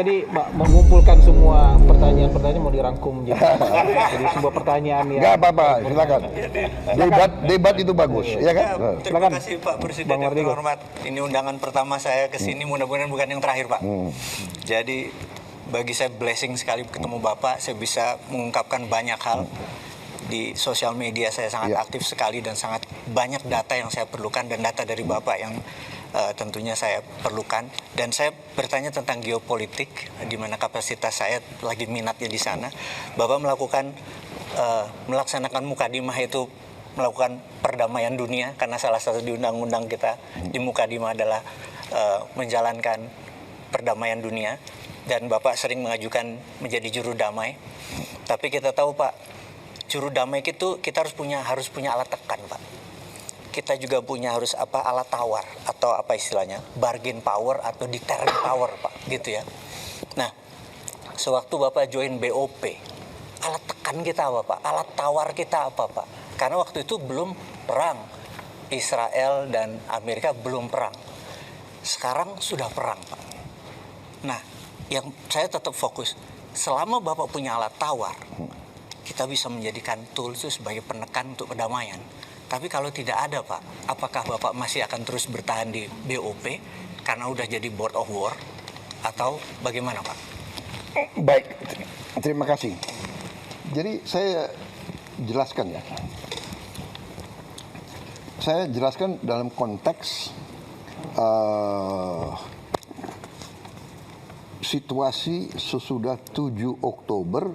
Tadi mengumpulkan semua pertanyaan-pertanyaan mau dirangkum jadi sebuah pertanyaan yang nggak apa-apa, silakan. Debat itu bagus, ya kan? Terima kasih Pak Presiden yang terhormat. Ini undangan pertama saya ke sini, mudah-mudahan bukan yang terakhir Pak. Jadi bagi saya blessing sekali ketemu Bapak, saya bisa mengungkapkan banyak hal. Di sosial media saya sangat aktif sekali dan sangat banyak data yang saya perlukan dan data dari Bapak yang tentunya saya perlukan. Dan saya bertanya tentang geopolitik, di mana kapasitas saya lagi minatnya di sana. Bapak melaksanakan Mukadimah itu melakukan perdamaian dunia, karena salah satu di undang-undang kita di Mukadimah adalah menjalankan perdamaian dunia. Dan Bapak sering mengajukan menjadi juru damai. Tapi kita tahu Pak, juru damai itu kita harus punya alat tekan Pak. Kita juga harus alat tawar atau apa istilahnya bargain power atau deterrent power Pak, gitu ya. Nah, sewaktu Bapak join BOP, alat tekan kita apa Pak? Alat tawar kita apa Pak? Karena waktu itu belum perang, Israel dan Amerika belum perang. Sekarang sudah perang Pak. Nah, yang saya tetap fokus, selama Bapak punya alat tawar, kita bisa menjadikan tools itu sebagai penekan untuk perdamaian. Tapi kalau tidak ada Pak, apakah Bapak masih akan terus bertahan di BOP karena udah jadi board of war atau bagaimana Pak? Baik, terima kasih. Jadi saya jelaskan ya. Saya jelaskan dalam konteks situasi sesudah 7 Oktober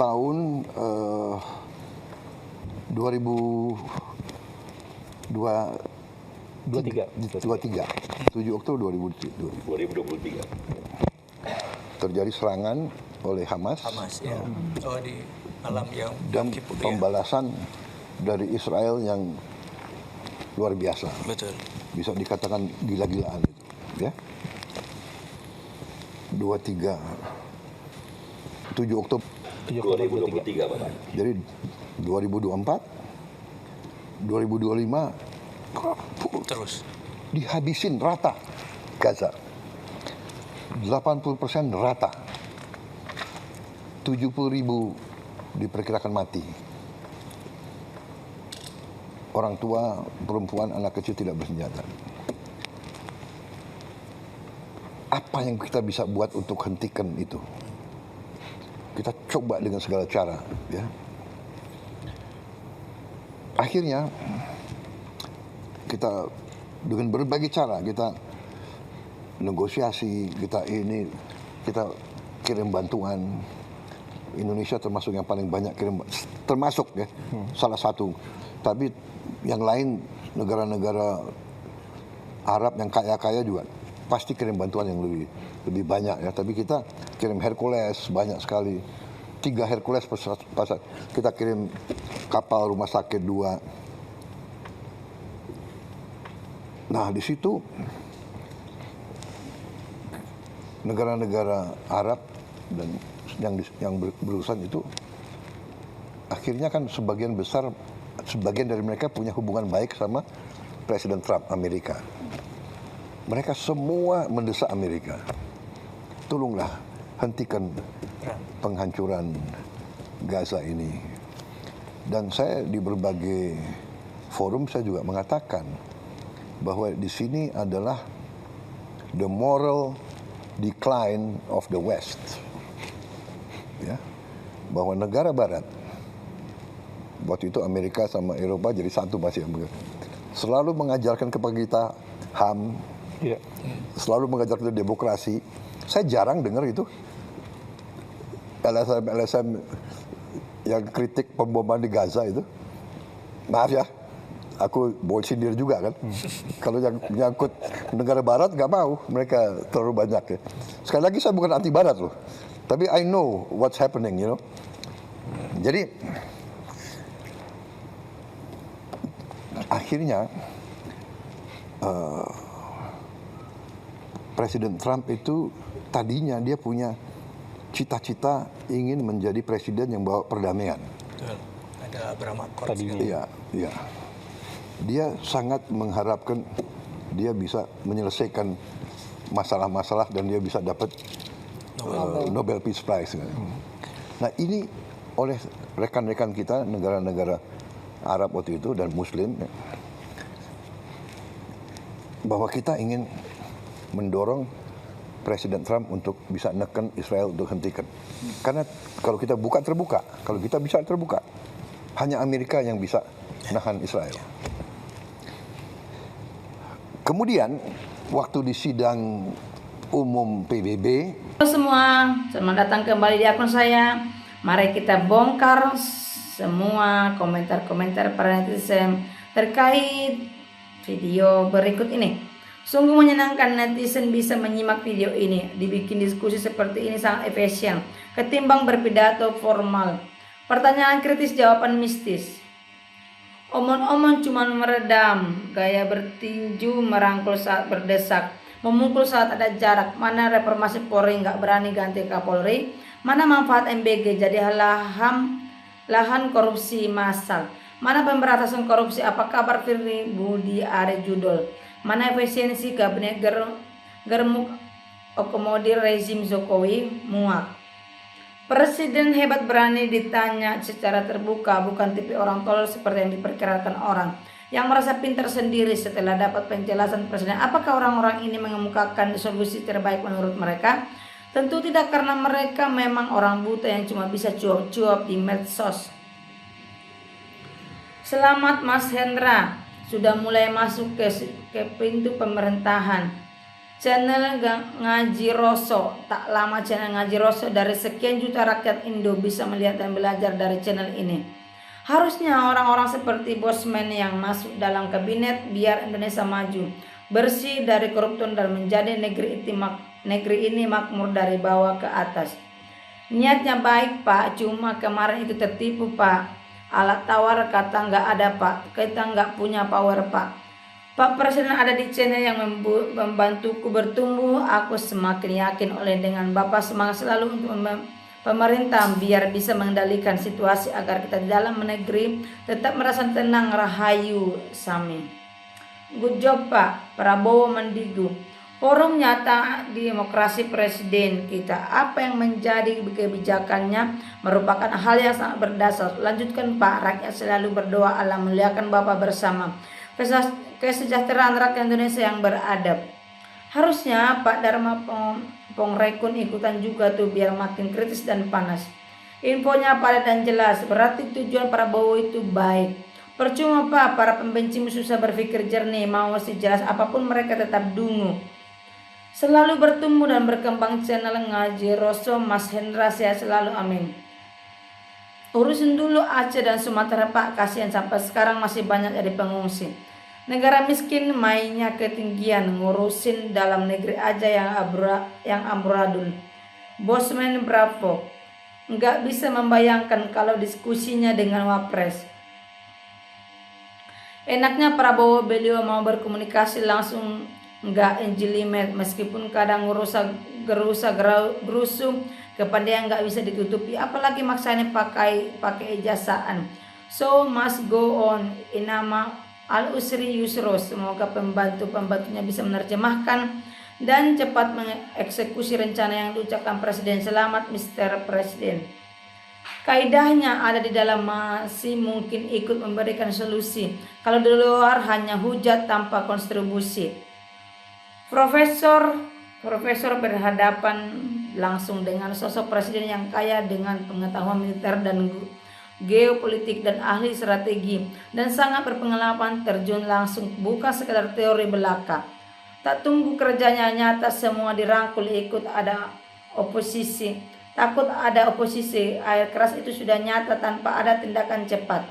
tahun 2023, 7 Oktober 2023. Terjadi serangan oleh Hamas Ya. Di malam yang dan pembalasan dari Israel yang luar biasa. Betul. Bisa dikatakan gila-gilaan itu, ya. 7 Oktober 2023 Bapak. Jadi 2024, 2025 terus dihabisin rata Gaza. 80% rata. 70.000 diperkirakan mati. Orang tua, perempuan, anak kecil tidak bersenjata. Apa yang kita bisa buat untuk hentikan itu? Kita coba dengan segala cara, ya. Akhirnya kita dengan berbagai cara kita negosiasi, kita kirim bantuan. Indonesia termasuk yang paling banyak kirim, termasuk ya, salah satu. Tapi yang lain negara-negara Arab yang kaya-kaya juga pasti kirim bantuan yang lebih banyak ya. Tapi kita kirim Hercules banyak sekali, 3 Hercules pasar. Kita kirim kapal rumah sakit 2. Nah di situ negara-negara Arab dan yang berurusan itu akhirnya kan sebagian dari mereka punya hubungan baik sama Presiden Trump Amerika. Mereka semua mendesak Amerika, tolonglah hentikan penghancuran Gaza ini. Dan saya di berbagai forum saya juga mengatakan bahwa di sini adalah the moral decline of the West. Ya, bahwa negara Barat, waktu itu Amerika sama Eropa jadi satu masih, selalu mengajarkan kepada kita HAM, selalu mengajarkan kita demokrasi. Saya jarang dengar itu LSM yang kritik pemboman di Gaza itu. Maaf ya, aku boleh sindir juga kan. Kalau yang menyangkut negara Barat nggak mau, mereka terlalu banyak ya. Sekali lagi saya bukan anti Barat loh, tapi I know what's happening, you know. Jadi akhirnya Presiden Trump itu tadinya dia punya cita-cita ingin menjadi presiden yang bawa perdamaian. Betul. Ada Abraham Accords. Iya, iya. Dia sangat mengharapkan dia bisa menyelesaikan masalah-masalah dan dia bisa dapat Nobel Peace Prize. Nah ini oleh rekan-rekan kita negara-negara Arab waktu itu dan Muslim, bahwa kita ingin mendorong Presiden Trump untuk bisa neken Israel untuk hentikan. Karena kalau kita buka terbuka, kalau kita bisa terbuka, hanya Amerika yang bisa nahan Israel. Kemudian waktu di sidang umum PBB, halo semua, selamat datang kembali di akun saya. Mari kita bongkar semua komentar-komentar para netizen terkait video berikut ini. Sungguh menyenangkan netizen bisa menyimak video ini. Dibikin diskusi seperti ini sangat efisien ketimbang berpidato formal. Pertanyaan kritis, jawaban mistis. Omong-omong cuma meredam, gaya bertinju merangkul saat berdesak, memukul saat ada jarak. Mana reformasi Polri nggak berani ganti Kapolri? Mana manfaat MBG jadi lahan korupsi massal? Mana pemberantasan korupsi? Apa kabar Firly Budi Ari Judol? Mana efisiensi kabinet germuk akomodir rezim Jokowi muak? Presiden hebat berani ditanya secara terbuka, bukan tipe orang tolol seperti yang diperkirakan orang yang merasa pintar sendiri setelah dapat penjelasan presiden. Apakah orang-orang ini mengemukakan solusi terbaik menurut mereka? Tentu tidak, karena mereka memang orang buta yang cuma bisa cuap-cuap di medsos. Selamat Mas Hendra, sudah mulai masuk ke pintu pemerintahan. Channel Ngaji Roso, tak lama channel Ngaji Roso dari sekian juta rakyat Indo bisa melihat dan belajar dari channel ini. Harusnya orang-orang seperti Bosman yang masuk dalam kabinet biar Indonesia maju, bersih dari koruptor dan menjadi negeri ini makmur dari bawah ke atas. Niatnya baik Pak, cuma kemarin itu tertipu Pak. Alat tawar kata nggak ada Pak, kita nggak punya power Pak. Pak Presiden ada di channel yang membantuku bertumbuh. Aku semakin yakin oleh dengan Bapak semangat selalu untuk pemerintah biar bisa mengendalikan situasi agar kita di dalam negeri tetap merasa tenang. Rahayu Sami. Good job Pak Prabowo Mendigu. Forum nyata demokrasi presiden kita. Apa yang menjadi kebijakannya merupakan hal yang sangat berdasar. Lanjutkan Pak, rakyat selalu berdoa Allah muliakan Bapak bersama. Kesejahteraan rakyat Indonesia yang beradab. Harusnya Pak Dharma Pongrekun ikutan juga tuh biar makin kritis dan panas. Infonya padat dan jelas, berarti tujuan Prabowo itu baik. Percuma Pak, para pembenci susah berpikir jernih, mau sejelas apapun mereka tetap dungu. Selalu bertumbuh dan berkembang channel Ngaji Roso, Mas Hendra, sehat selalu, amin. Urusin dulu Aceh dan Sumatera Pak, kasihan sampai sekarang masih banyak jadi pengungsi. Negara miskin mainnya ketinggian, ngurusin dalam negeri aja yang amburadul. Bosman bravo, nggak bisa membayangkan kalau diskusinya dengan Wapres. Enaknya Prabowo, beliau mau berkomunikasi langsung, nggak enjelimet, meskipun kadang gerusa kepada yang nggak bisa ditutupi, apalagi maksanya pakai ijazaan. So must go on, inama al usri yusro. Semoga pembantunya bisa menerjemahkan dan cepat mengeksekusi rencana yang diucapkan Presiden. Selamat Mr. Presiden. Kaidahnya ada di dalam, masih mungkin ikut memberikan solusi. Kalau di luar hanya hujat tanpa kontribusi. Profesor berhadapan langsung dengan sosok presiden yang kaya dengan pengetahuan militer dan geopolitik dan ahli strategi dan sangat berpengalaman terjun langsung, bukan sekedar teori belaka. Tak tunggu kerjanya nyata, semua dirangkul ikut ada oposisi. Takut ada oposisi, air keras itu sudah nyata tanpa ada tindakan cepat.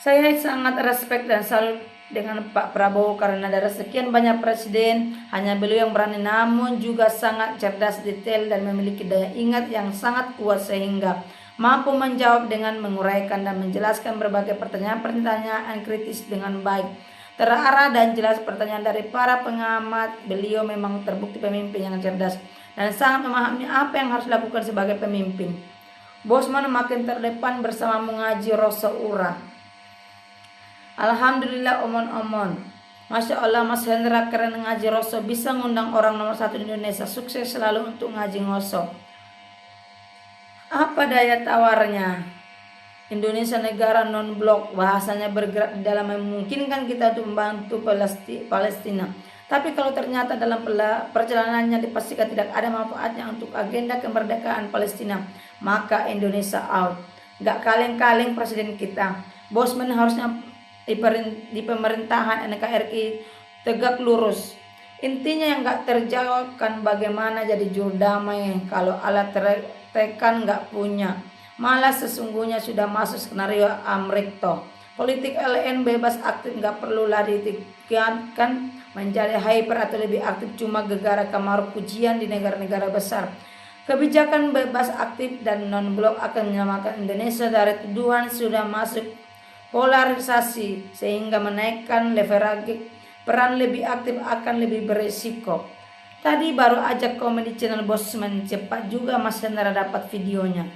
Saya sangat respect dan salut dengan Pak Prabowo karena dari sekian banyak presiden hanya beliau yang berani, namun juga sangat cerdas, detail dan memiliki daya ingat yang sangat kuat sehingga mampu menjawab dengan menguraikan dan menjelaskan berbagai pertanyaan kritis dengan baik, terarah dan jelas pertanyaan dari para pengamat. Beliau memang terbukti pemimpin yang cerdas dan sangat memahami apa yang harus dilakukan sebagai pemimpin. Bosman makin terdepan bersama Ngaji Roso Ura. Alhamdulillah omon-omon. Masya Allah Mas Hendra keren ngaji Rosso, bisa ngundang orang nomor 1 di Indonesia, sukses selalu untuk ngaji ngoso. Apa daya tawarnya? Indonesia negara non-blok, bahasanya bergerak di dalam memungkinkan kita untuk membantu Palestina. Tapi kalau ternyata dalam perjalanannya dipastikan tidak ada manfaatnya untuk agenda kemerdekaan Palestina, maka Indonesia out. Gak kaleng-kaleng presiden kita. Bosman harusnya di pemerintahan NKRI tegak lurus. Intinya yang gak terjawab kan bagaimana jadi juru damai kalau alat tekan gak punya. Malah sesungguhnya sudah masuk skenario Amrikto. Politik LN bebas aktif gak perlu lari ditingkatkan menjadi hyper atau lebih aktif cuma gegara kamar pujian di negara-negara besar. Kebijakan bebas aktif dan non-blok akan menyelamatkan Indonesia dari tuduhan sudah masuk polarisasi sehingga menaikkan leverage peran lebih aktif akan lebih berisiko. Tadi baru ajak komen di channel Bosman, cepat juga Mas Hendra dapat videonya.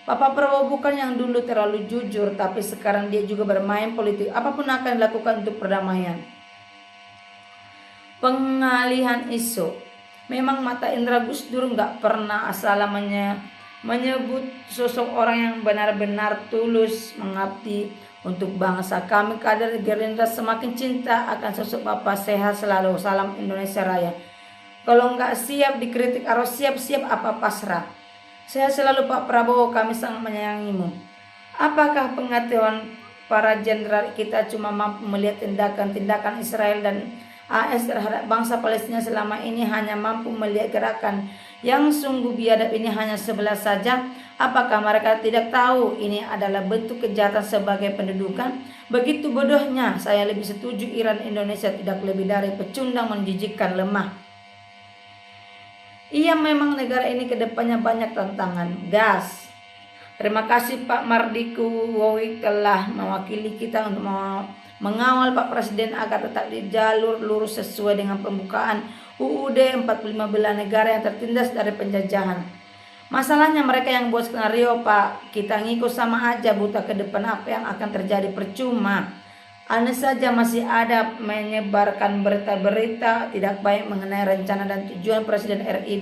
Bapak Prabowo bukan yang dulu terlalu jujur, tapi sekarang dia juga bermain politik. Apapun akan dilakukan untuk perdamaian. Pengalihan isu. Memang mata Indra Gus Dur nggak pernah asalamanya menyebut sosok orang yang benar-benar tulus mengabdi untuk bangsa. Kami kader Gerindra semakin cinta akan sosok Bapak, sehat selalu. Salam Indonesia Raya. Kalau nggak siap dikritik harus siap-siap apa pasrah. Sehat selalu Pak Prabowo, kami sangat menyayangimu. Apakah pengetahuan para jenderal kita cuma mampu melihat tindakan-tindakan Israel dan AS terhadap bangsa Palestina selama ini, hanya mampu melihat gerakan yang sungguh biadab ini hanya sebelah saja? Apakah mereka tidak tahu ini adalah bentuk kejahatan sebagai pendudukan? Begitu bodohnya, saya lebih setuju Iran Indonesia tidak lebih dari pecundang menjijikkan lemah. Iya, memang negara ini kedepannya banyak tantangan. Gas. Terima kasih Pak Mardiku Wowi telah mewakili kita untuk mengawal Pak Presiden agar tetap di jalur lurus sesuai dengan pembukaan UUD 45 bela negara yang tertindas dari penjajahan. Masalahnya mereka yang buat skenario Pak, kita ngikut sama aja, buta ke depan apa yang akan terjadi percuma. Anda saja masih ada menyebarkan berita-berita tidak baik mengenai rencana dan tujuan Presiden RI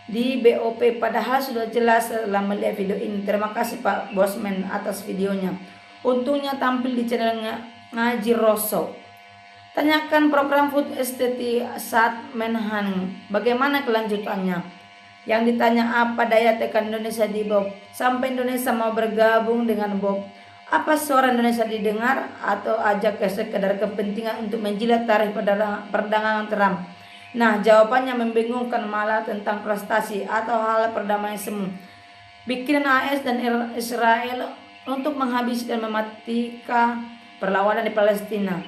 di BOP, padahal sudah jelas setelah melihat video ini. Terima kasih Pak Bosman atas videonya. Untungnya tampil di channelnya Ngaji Rosso. Tanyakan program food estate saat Menhan, bagaimana kelanjutannya? Yang ditanya apa daya tekan Indonesia di Bob sampai Indonesia mau bergabung dengan Bob. Apa suara Indonesia didengar atau ajak ke sekedar kepentingan untuk menjilat tarif perdagangan Trump? Nah, jawabannya membingungkan, malah tentang prestasi atau hal perdamaian semu. Bikinan AS dan Israel untuk menghabisi dan mematikan perlawanan di Palestina.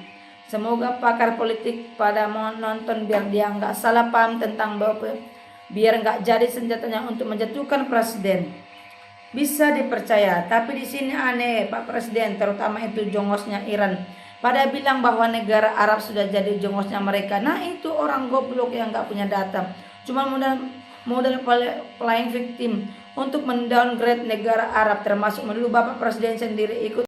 Semoga pakar politik pada mau nonton biar dia nggak salah paham tentang BOP, biar nggak jadi senjatanya untuk menjatuhkan presiden. Bisa dipercaya, tapi di sini aneh Pak Presiden, terutama itu jongosnya Iran. Pada bilang bahwa negara Arab sudah jadi jongosnya mereka. Nah itu orang goblok yang nggak punya data. Cuma modal playing victim untuk mendowngrade negara Arab, termasuk dulu Bapak Presiden sendiri ikut